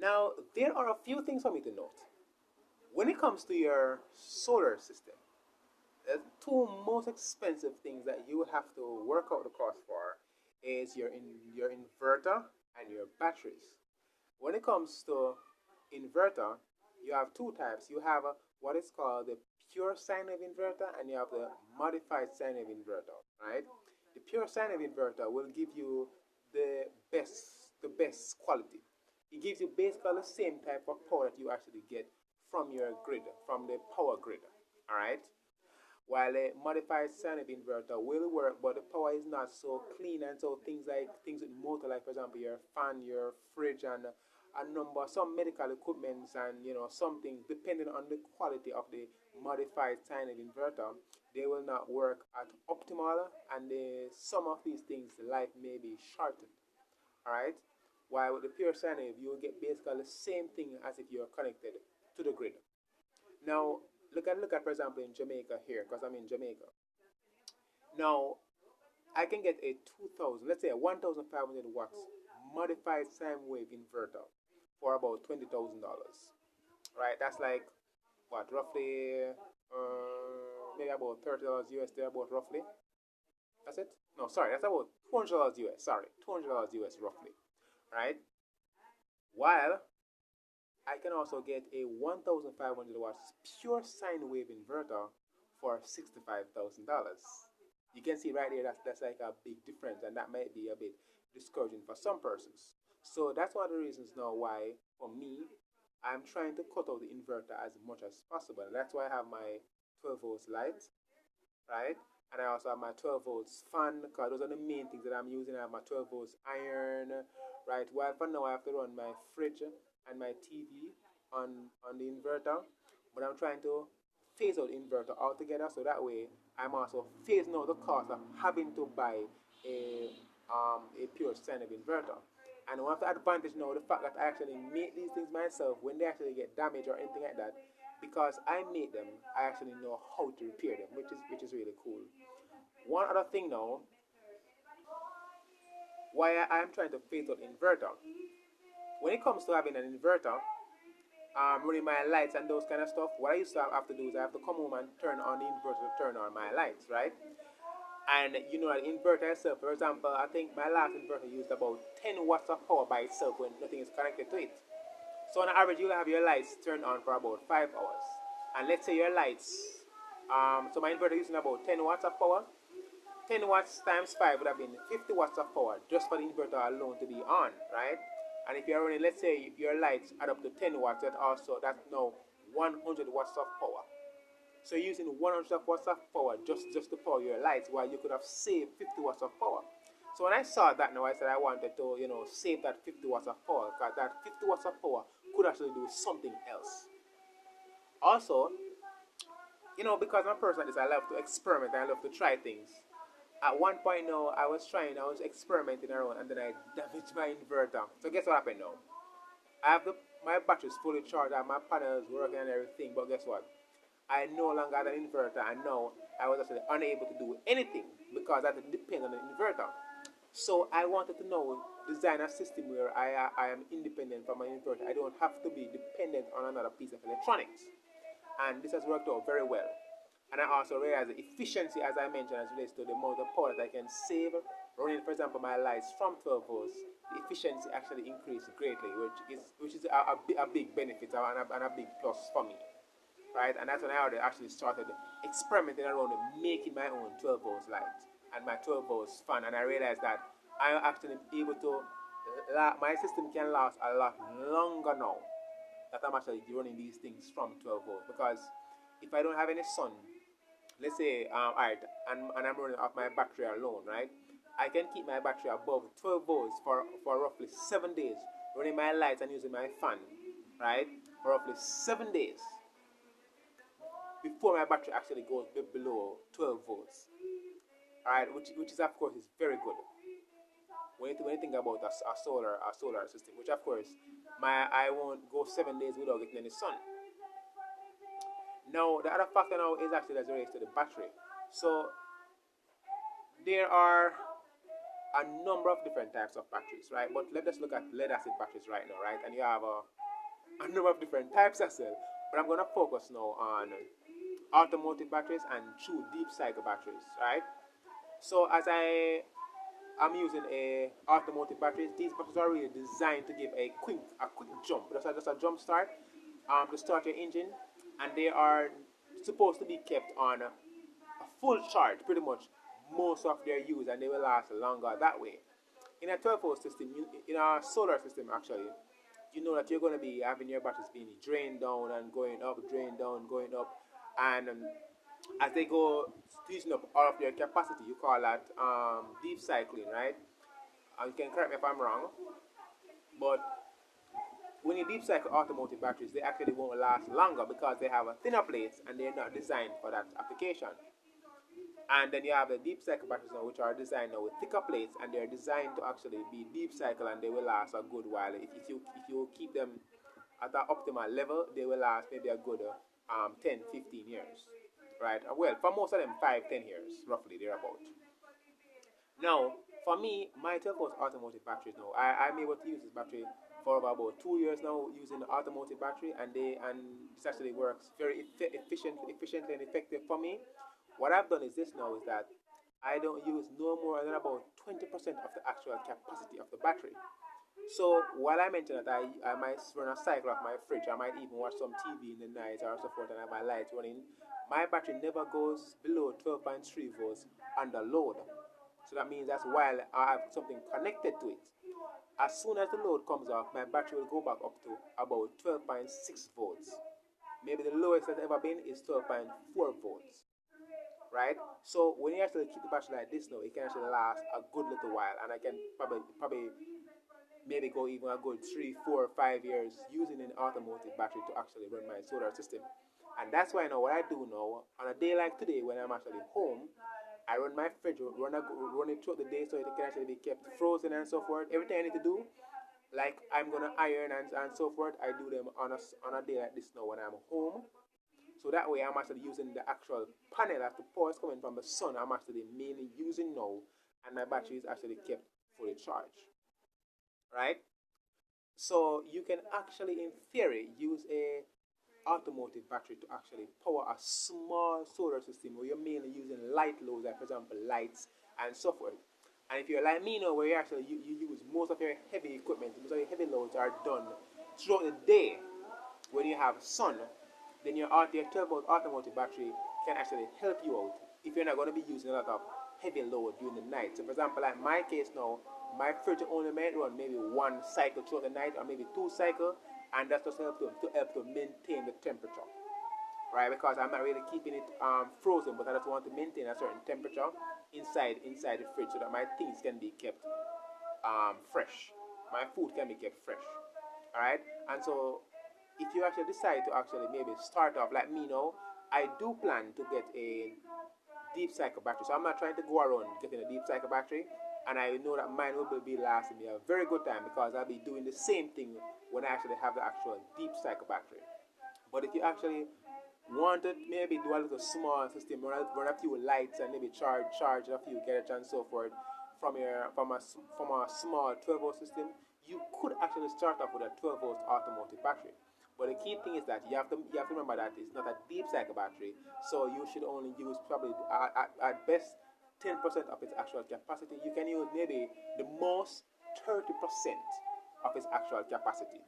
Now, there are a few things for me to note. When it comes to your solar system, the two most expensive things that you would have to work out the cost for is your inverter and your batteries. When it comes to inverter, you have two types. You have what is called the pure sine wave inverter, and you have the modified sine wave inverter, right? The pure sine wave inverter will give you the best quality. It gives you basically the same type of power that you actually get from your grid, from the power grid. All right. While a modified sine wave inverter will work, but the power is not so clean, and so things with motor, like for example your fan, your fridge, and a number some medical equipments, and some things, depending on the quality of the modified sine wave inverter, they will not work at optimal, and some of these things life may be shortened. All right. While with the pure sine wave, you will get basically the same thing as if you're connected to the grid. Now, look at for example in Jamaica here, because I'm in Jamaica. Now, I can get a 2000, let's say a 1500 watts modified sine wave inverter for about $20,000. Right? That's like what, roughly maybe about $30 USD, about roughly. That's it? No, sorry, that's about $200 US. Sorry, $200 US roughly. Right? While I can also get a 1500 watts pure sine wave inverter for $65,000. You can see right there, that's like a big difference, and that might be a bit discouraging for some persons. So that's one of the reasons now why, for me, I'm trying to cut out the inverter as much as possible. And that's why I have my 12 volts light, right? And I also have my 12 volts fan, because those are the main things that I'm using. I have my 12 volts iron, right? While for now I have to run my fridge and my TV on the inverter, but I'm trying to phase out the inverter altogether, so that way I'm also phasing out the cost of having to buy a pure sine wave inverter. And one of the advantage now, the fact that I actually make these things myself, when they actually get damaged or anything like that, because I made them, I actually know how to repair them, which is really cool. One other thing now, why I'm trying to phase out inverter. When it comes to having an inverter, running my lights and those kind of stuff, what I used to have to do is I have to come home and turn on the inverter to turn on my lights, right? And the inverter itself, for example, I think my last inverter used about 10 watts of power by itself when nothing is connected to it. So on average, you'll have your lights turned on for about 5 hours. And let's say your lights, so my inverter using about 10 watts of power. 10 watts times 5 would have been 50 watts of power just for the inverter alone to be on, right? And if you're running, let's say your lights add up to 10 watts, that's now 100 watts of power. So you're using 100 watts of power just to power your lights, while you could have saved 50 watts of power. So when I saw that now, I said I wanted to, save that 50 watts of power, because that 50 watts of power could actually do something else. Also, because I'm a person like this, I love to experiment, I love to try things. At one point now, I was experimenting around, and then I damaged my inverter. So guess what happened now? I have my batteries fully charged, I have my panels working and everything, but guess what? I no longer had an inverter, and now I was actually unable to do anything because I had to depend on the inverter. So I wanted to know, design a system where I am independent from my inverter. I don't have to be dependent on another piece of electronics. And this has worked out very well. And I also realized the efficiency, as I mentioned, as relates to the amount of power that I can save running, for example, my lights from 12 volts. The efficiency actually increased greatly, which is a big benefit and a big plus for me, right? And that's when I actually started experimenting around with making my own 12 volts light and my 12 volts fan, and I realized that I'm actually able to, my system can last a lot longer now that I'm actually running these things from 12 volts. Because if I don't have any sun, let's say, alright, and I'm running off my battery alone, right? I can keep my battery above 12 volts for roughly 7 days, running my lights and using my fan, right? For roughly 7 days before my battery actually goes below 12 volts. Alright, which is, of course, is very good when you think about a solar system, which of course I won't go 7 days without getting any sun. Now the other factor now is actually as relates to the battery. So there are a number of different types of batteries, right? But let's just look at lead acid batteries right now, right? And you have a number of different types as well. But I'm gonna focus now on automotive batteries and true deep cycle batteries, right? So as I'm using a automotive batteries, these batteries are really designed to give a quick jump, just a jump start, to start your engine, and they are supposed to be kept on a full charge pretty much most of their use, and they will last longer that way. In a 12-volt system, in a solar system actually, you know that you're going to be having your batteries being drained down and going up, drained down, going up, and as they go using up all of their capacity, you call that deep cycling, right? You can correct me if I'm wrong, but when you deep cycle automotive batteries, they actually won't last longer because they have a thinner plates and they're not designed for that application. And then you have the deep cycle batteries now, which are designed now with thicker plates, and they're designed to actually be deep cycle, and they will last a good while. If you keep them at an optimal level, they will last maybe a good 10, 15 years, right? Well, for most of them, 5, 10 years, roughly, they're about. Now, for me, my 12-volt automotive batteries now, I'm able to use this battery for about 2 years now using the automotive battery, and this actually works very efficiently and effective for me. What I've done is this now is that I don't use no more than about 20% of the actual capacity of the battery. So while I mentioned that I might run a cycle of my fridge, I might even watch some TV in the night or so forth and have my lights running, my battery never goes below 12.3 volts under load. So that means that's while I have something connected to it. As soon as the load comes off, my battery will go back up to about 12.6 volts. Maybe the lowest it's ever been is 12.4 volts, right? So when you actually keep the battery like this now, it can actually last a good little while, and I can probably maybe go even a good 3, 4, 5 years using an automotive battery to actually run my solar system. And that's why now what I do now on a day like today when I'm actually home, I run my fridge, run it throughout the day so it can actually be kept frozen and so forth. Everything I need to do, like I'm gonna iron and so forth, I do them on a day like this now when I'm home. So that way I'm actually using the actual panel as the power is coming from the sun. I'm actually mainly using now, and my battery is actually kept fully charged, right? So you can actually, in theory, use a automotive battery to actually power a small solar system where you're mainly using light loads, like for example lights and so forth. And if you're like me now, where you use most of your heavy equipment, most of your heavy loads are done throughout the day when you have sun, then your 12-volt automotive battery can actually help you out if you're not going to be using a lot of heavy load during the night. So for example, like my case now, my fridge only might run maybe one cycle throughout the night or maybe two cycles, and that's just help to maintain the temperature, right? Because I'm not really keeping it frozen, but I just want to maintain a certain temperature inside the fridge so that my things can be kept fresh. My food can be kept fresh. All right, and so if you actually decide to actually maybe start off like me now, I do plan to get a deep cycle battery. So I'm not trying to go around getting a deep cycle battery, and I know that mine will be lasting me a very good time because I'll be doing the same thing when I actually have the actual deep cycle battery. But if you actually want to maybe do a little small system, run a few lights and maybe charge a few gadgets and so forth from a small 12 volt system, you could actually start off with a 12 volt automotive battery. But the key thing is that you have to remember that it's not a deep cycle battery, so you should only use probably at best 10% of its actual capacity. You can use maybe the most 30% of its actual capacity.